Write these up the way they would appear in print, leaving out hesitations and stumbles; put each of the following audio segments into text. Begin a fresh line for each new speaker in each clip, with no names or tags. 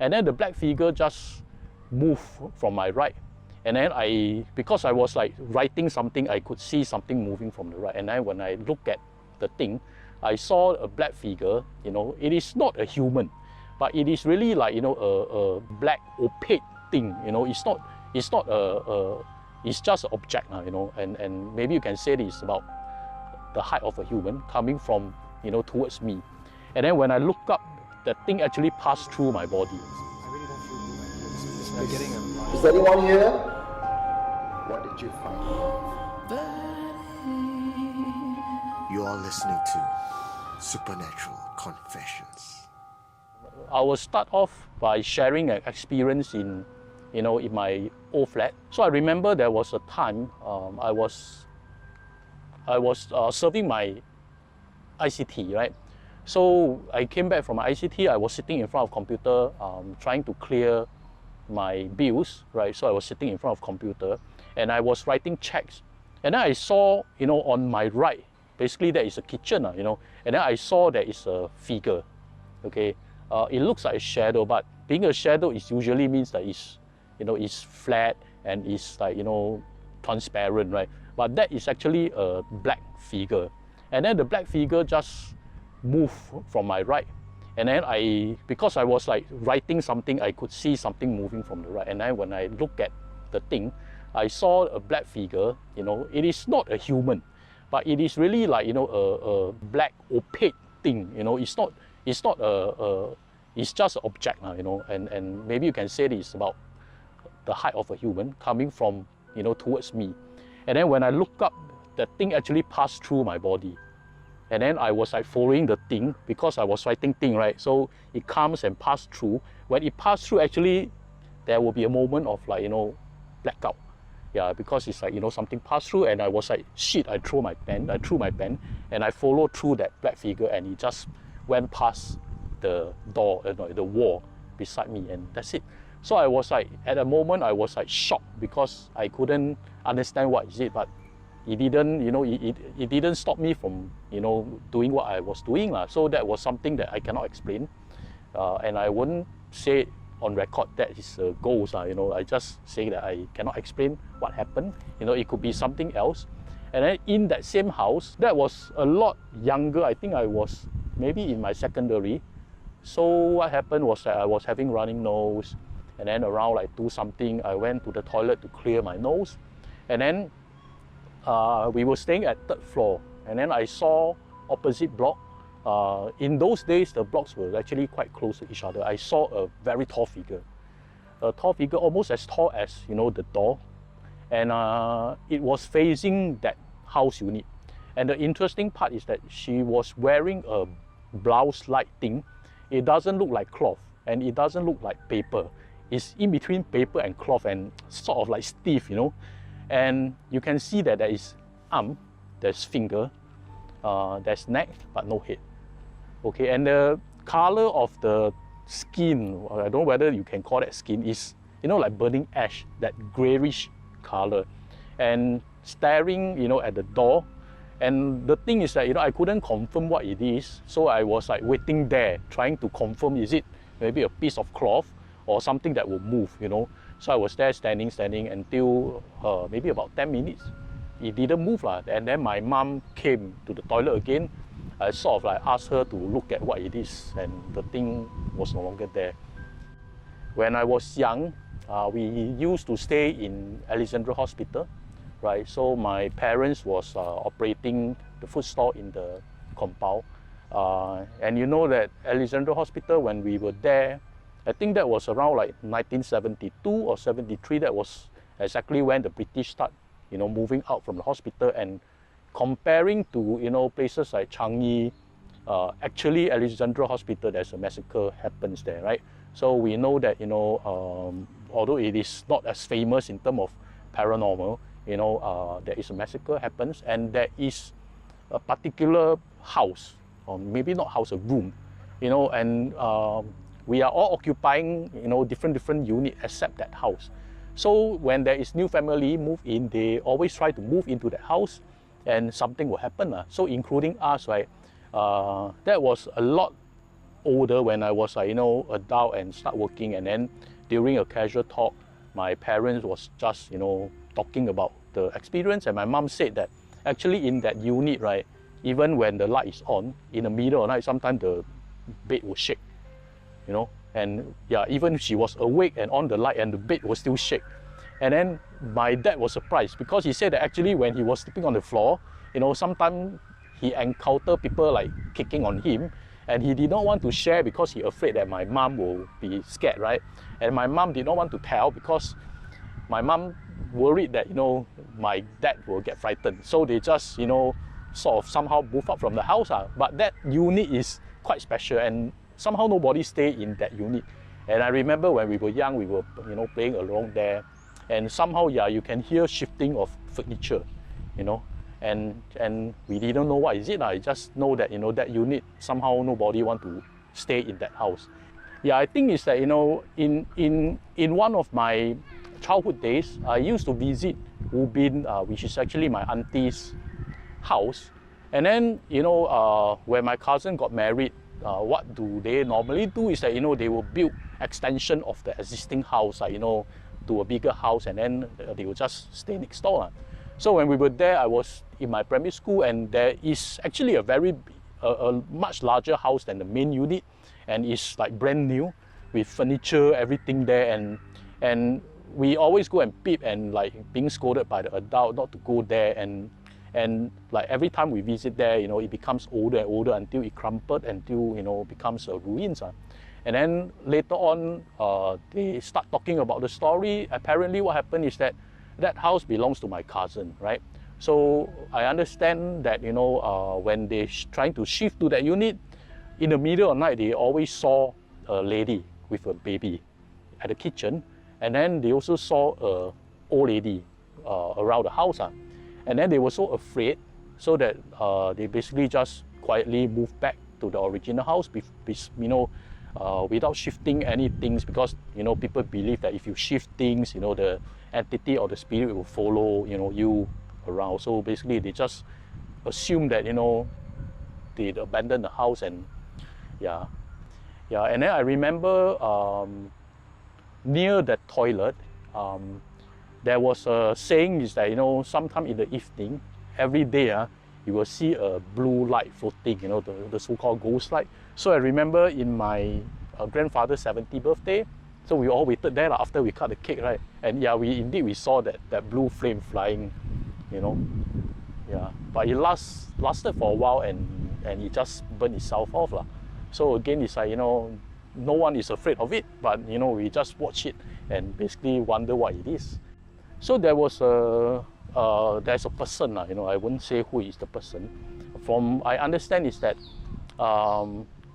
And then the black figure just moved from my right. And then because I was like writing something, I could see something moving from the right. And then when I look at the thing, I saw a black figure. It is not a human, but it is really like a black opaque thing. It's just an object, and maybe you can say it's about the height of a human coming from towards me. And then when I look up, the thing actually passed through my body.
I really don't feel good. It's like getting a...
Is anyone here? What did you find?
You are listening to Supernatural Confessions.
I will start off by sharing an experience in my old flat. So I remember there was a time I was serving my ICT, right? So I came back from my ICT. I was sitting in front of computer, trying to clear my bills, right? So I was sitting in front of computer, and I was writing checks. And then I saw, on my right, basically there is a kitchen, and then I saw there is a figure. Okay, it looks like a shadow, but being a shadow is usually means that it's flat and it's like transparent, right? But that is actually a black figure, and then the black figure just moved from my right. And then because I was like writing something, I could see something moving from the right. And then when I look at the thing, I saw a black figure. It is not a human, but it is really like a black opaque thing. It's just an object, and maybe you can say it's about the height of a human coming from towards me. And then when I look up, the thing actually passed through my body. And then I was like following the thing because I was writing thing, right? So it comes and passes through. When it passed through, actually, there will be a moment of like, blackout. Yeah, because it's like, something passed through, and I was like, shit, I threw my pen, and I followed through that black figure, and it just went past the door, the wall beside me, and that's it. So I was like, at a moment, I was like shocked because I couldn't understand what is it, but it didn't, it didn't stop me from, doing what I was doing. So that was something that I cannot explain. And I wouldn't say on record that it's a ghost. I just say that I cannot explain what happened. It could be something else. And then in that same house, that was a lot younger. I think I was maybe in my secondary. So what happened was that I was having running nose. And then around like 2 something, I went to the toilet to clear my nose. And then we were staying at 3rd floor, and then I saw opposite block. In those days, the blocks were actually quite close to each other. I saw a very tall figure, almost as tall as the door, and it was facing that house unit. And the interesting part is that she was wearing a blouse-like thing. It doesn't look like cloth, and it doesn't look like paper. It's in between paper and cloth, and sort of like stiff, And you can see that there is arm, there's finger, there's neck, but no head. Okay, and the color of the skin, I don't know whether you can call that skin, is like burning ash, that grayish color, and staring at the door. And the thing is that I couldn't confirm what it is, so I was like waiting there, trying to confirm, is it maybe a piece of cloth or something that will move, So I was there standing until maybe about 10 minutes. It didn't move, and then my mom came to the toilet again. I sort of like asked her to look at what it is, and the thing was no longer there. When I was young, we used to stay in Alexandra Hospital, right? So my parents was operating the food store in the compound. And you know that Alexandra Hospital, when we were there, I think that was around like 1972 or 73. That was exactly when the British start, moving out from the hospital. And comparing to, places like Changi, actually Alexandra Hospital, there's a massacre happens there, right? So we know that, although it is not as famous in terms of paranormal, there is a massacre happens, and there is a particular house, or maybe not house, a room, and we are all occupying, different units except that house. So when there is new family move in, they always try to move into that house, and something will happen. So including us, right? That was a lot older, when I was adult and start working, and then during a casual talk, my parents was just talking about the experience, and my mom said that actually in that unit, right, even when the light is on, in the middle of the night, sometimes the bed will shake, and yeah, even she was awake and on the light and the bed will still shake. And then my dad was surprised because he said that actually when he was sleeping on the floor, sometimes he encountered people like kicking on him, and he did not want to share because he afraid that my mom will be scared, right? And my mom did not want to tell because my mom worried that my dad will get frightened. So they just sort of somehow move up from the house. But that unit is quite special, and somehow nobody stay in that unit. And I remember when we were young, we were playing around there, and somehow, yeah, you can hear shifting of furniture, and we didn't know what is it. I just know that that unit, somehow nobody want to stay in that house. Yeah, I think it's that in one of my childhood days, I used to visit Ubin, which is actually my auntie's house. And then when my cousin got married, what do they normally do is that they will build extension of the existing house, to a bigger house, and then they will just stay next door. So when we were there, I was in my primary school, and there is actually a much larger house than the main unit, and it's like brand new with furniture, everything there, and we always go and peep and like being scolded by the adult not to go there, and like every time we visit there, it becomes older and older until it crumpled, until becomes ruins. And then later on, they start talking about the story. Apparently what happened is that house belongs to my cousin, right? So I understand that when they trying to shift to that unit, in the middle of the night, they always saw a lady with a baby at the kitchen, and then they also saw a old lady around the house. And then they were so afraid, so that they basically just quietly moved back to the original house, without shifting any things, because people believe that if you shift things, the entity or the spirit will follow you around. So basically they just assume that they abandoned the house. And yeah. And then I remember near that toilet, there was a saying is that sometime in the evening, every day, you will see a blue light floating, the so-called ghost light. So I remember in my grandfather's 70th birthday, so we all waited there after we cut the cake, right? And yeah, we saw that blue flame flying, Yeah, but it lasted for a while, and it just burned itself off. So again, it's like, no one is afraid of it, but we just watch it and basically wonder what it is. So there was there's a person, I wouldn't say who is the person. From I understand is that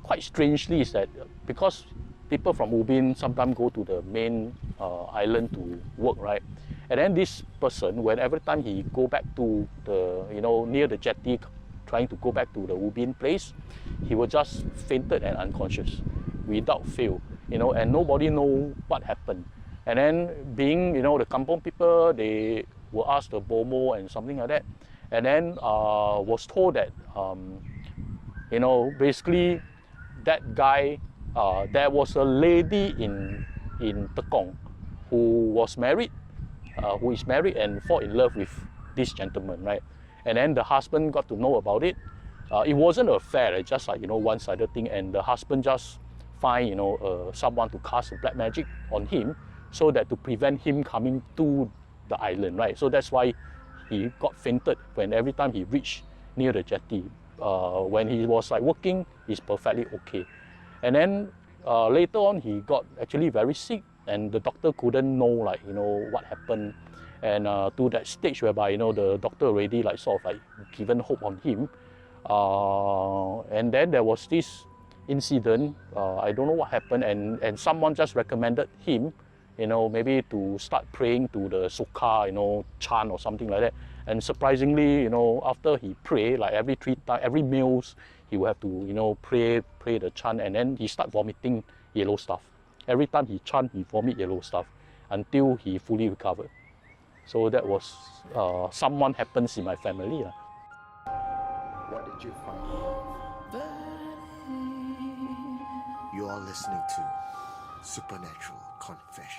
quite strangely is that because people from Ubin sometimes go to the main island to work, right? And then this person, when every time he go back to the near the jetty, trying to go back to the Ubin place, he was just fainted and unconscious without fail, and nobody know what happened. And then being the kampong people, they will ask the bomo and something like that, and then was told that basically that guy, there was a lady in Tekong who is married and fall in love with this gentleman, right? And then the husband got to know about it. It wasn't an affair, just like one-sided thing, and the husband just find someone to cast black magic on him, so that to prevent him coming to the island, right? So that's why he got fainted when every time he reached near the jetty. When he was like working, he's perfectly okay. And then later on, he got actually very sick, and the doctor couldn't know what happened. And to that stage whereby the doctor already sort of given hope on him. And then there was this incident. I don't know what happened, and someone just recommended him, maybe to start praying to the Soka, chant or something like that. And surprisingly, after he pray, every 3 times, every meals, he will have to, pray the chant, and then he start vomiting yellow stuff. Every time he chant, he vomit yellow stuff until he fully recovered. So that was someone happens in my family.
What did you find?
You are listening to Supernatural Confessions.